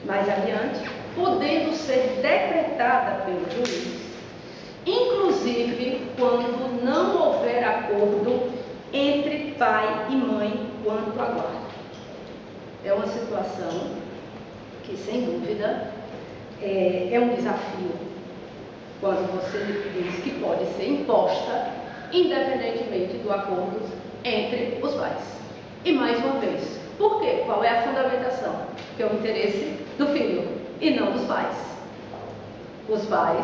mais adiante, podendo ser decretada pelo juiz, inclusive quando não houver acordo entre pai e mãe quanto à guarda. É uma situação que, sem dúvida, é um desafio quando você diz que pode ser imposta, independentemente do acordo entre os pais. E mais uma vez, por quê? Qual é a fundamentação? Que é o interesse do filho e não dos pais. Os pais,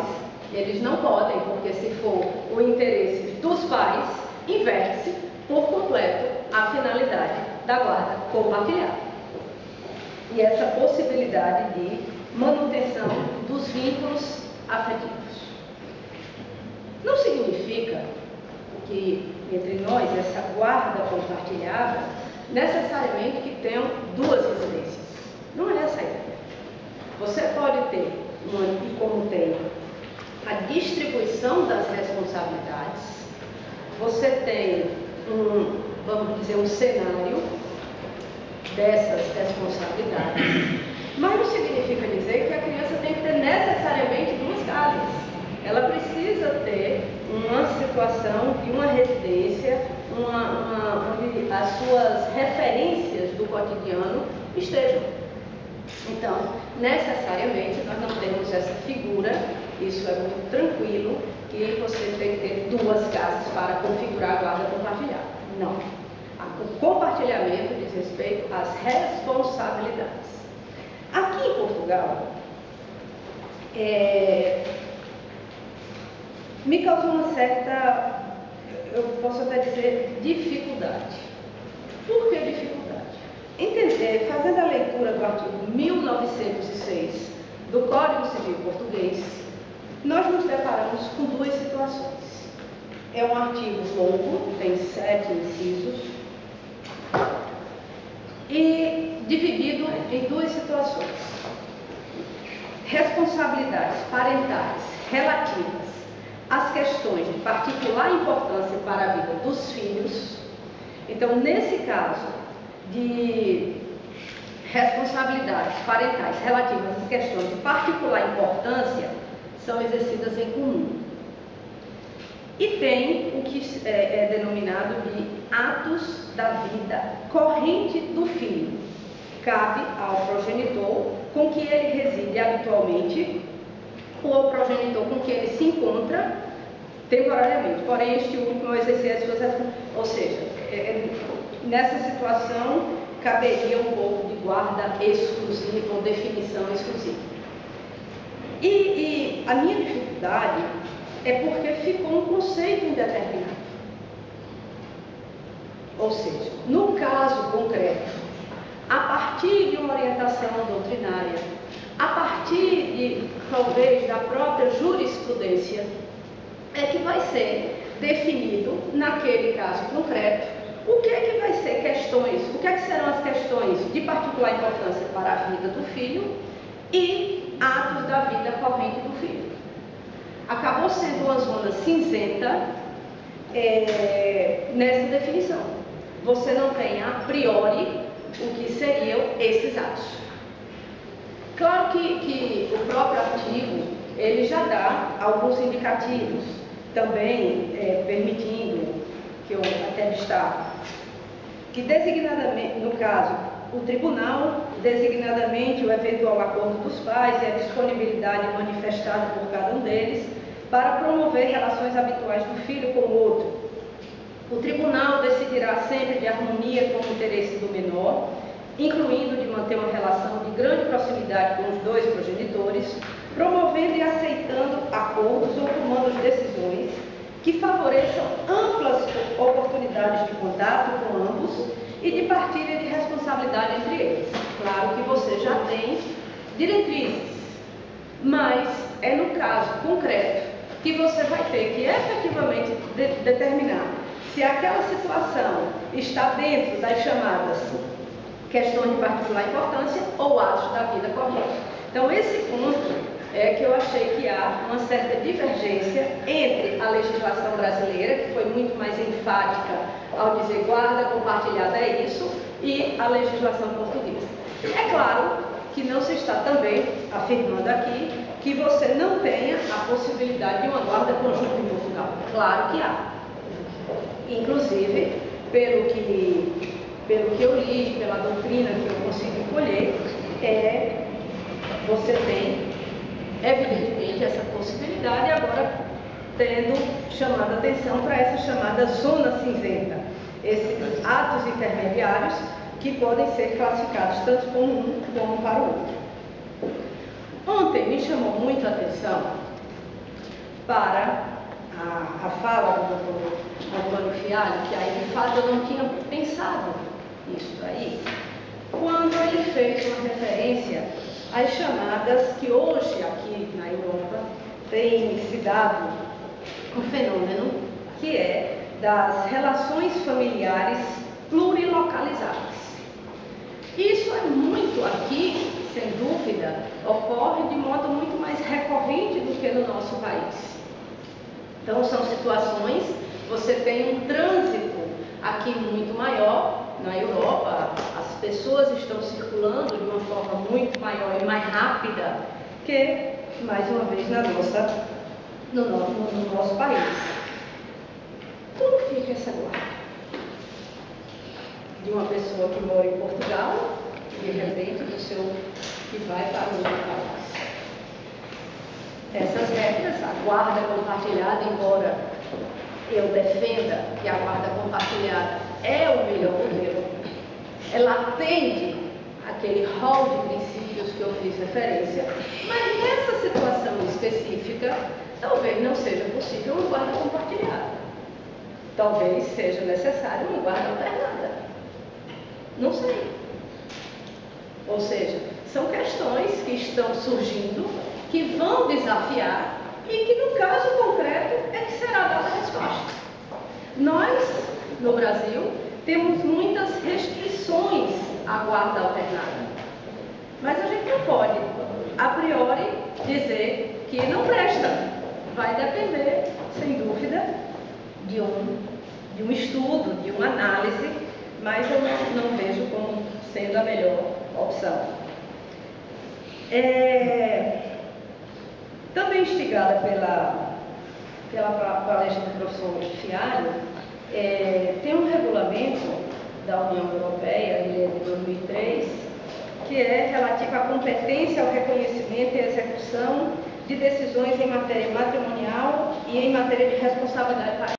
eles não podem, porque se for o interesse dos pais, inverte-se por completo a finalidade da guarda compartilhada. E essa possibilidade de manutenção dos vínculos afetivos. Não significa que entre nós essa guarda compartilhada necessariamente que tenham duas residências. Não é essa a ideia. Você pode ter, e como tem, a distribuição das responsabilidades, você tem vamos dizer, um cenário dessas responsabilidades, mas não significa dizer que a criança tem que ter necessariamente duas casas. Ela precisa ter uma situação de uma residência, onde as suas referências do cotidiano estejam. Então, necessariamente, nós não temos essa figura, isso é muito tranquilo, que você tem que ter duas casas para configurar a guarda compartilhada. Não. O compartilhamento diz respeito às responsabilidades. Aqui em Portugal, me causou uma certa, eu posso até dizer, dificuldade. Por que dificuldade? Fazendo a leitura do artigo 1906 do Código Civil Português, nós nos deparamos com duas situações. É um artigo longo, tem 7 incisos, e dividido em duas situações. Responsabilidades parentais relativas às questões de particular importância para a vida dos filhos. Então, nesse caso de responsabilidades parentais relativas às questões de particular importância, são exercidas em comum. E tem o que é denominado de atos da vida corrente do filho. Cabe ao progenitor com que ele reside habitualmente ou ao progenitor com que ele se encontra temporariamente. Porém, este último é o exercer as suas responsabilidades. Ou seja, nessa situação, caberia um pouco de guarda exclusiva ou definição exclusiva. E a minha dificuldade é porque ficou um conceito indeterminado. Ou seja, no caso concreto, a partir de uma orientação doutrinária, a partir de, talvez, da própria jurisprudência, é que vai ser definido, naquele caso concreto, o que é que vai ser questões, o que é que serão as questões de particular importância para a vida do filho e atos da vida corrente do filho. Acabou sendo uma zona cinzenta nessa definição. Você não tem a priori o que seriam esses atos. Claro que o próprio artigo ele já dá alguns indicativos, também permitindo que eu até destaque, que designadamente, no caso, o tribunal, designadamente o eventual acordo dos pais e a disponibilidade manifestada por cada um deles para promover relações habituais do filho com o outro. O tribunal decidirá sempre de harmonia com o interesse do menor, incluindo de manter uma relação de grande proximidade com os dois progenitores, promovendo e aceitando acordos ou tomando decisões que favoreçam amplas oportunidades de contato com ambos e de partilha de responsabilidade entre eles. Claro que você já tem diretrizes, mas é no caso concreto que você vai ter que efetivamente determinar se aquela situação está dentro das chamadas questões de particular importância ou atos da vida corrente. Então, esse ponto é que eu achei que há uma certa divergência entre a legislação brasileira, que foi muito mais enfática ao dizer guarda compartilhada é isso, e a legislação portuguesa. É claro que que não se está também afirmando aqui que você não tenha a possibilidade de uma guarda conjunta em Portugal. Claro que há. Inclusive, pelo que eu li, pela doutrina que eu consigo colher, você tem, evidentemente, essa possibilidade, agora tendo chamado a atenção para essa chamada zona cinzenta, esses atos intermediários que podem ser classificados tanto como um como para o outro. Ontem me chamou muito a atenção para a fala do doutor Antônio Fialho, que aí de fato eu não tinha pensado nisso aí, quando ele fez uma referência às chamadas que hoje aqui na Europa tem se dado um fenômeno que é das relações familiares plurilocalizadas. Isso é muito aqui, sem dúvida, ocorre de modo muito mais recorrente do que no nosso país. Então são situações, você tem um trânsito aqui muito maior, na Europa as pessoas estão circulando de uma forma muito maior e mais rápida que, mais uma vez, no nosso país. Como fica essa guarda? De uma pessoa que mora em Portugal, de repente, que vai para outro país. Essas regras, a guarda compartilhada, embora eu defenda que a guarda compartilhada é o melhor modelo, ela atende aquele rol de princípios que eu fiz referência, mas nessa situação específica, talvez não seja possível uma guarda compartilhada. Talvez seja necessário uma guarda alternada. Não sei. Ou seja, são questões que estão surgindo, que vão desafiar e que no caso concreto é que será dada a resposta. Nós, no Brasil, temos muitas restrições à guarda alternada. Mas a gente não pode, a priori, dizer que não presta. Vai depender, sem dúvida, de um estudo, de uma análise, mas eu não vejo como sendo a melhor opção. Também instigada pela palestra do professor Fialho, tem um regulamento da União Europeia, ele é de 2003, que é relativo à competência, ao reconhecimento e execução de decisões em matéria matrimonial e em matéria de responsabilidade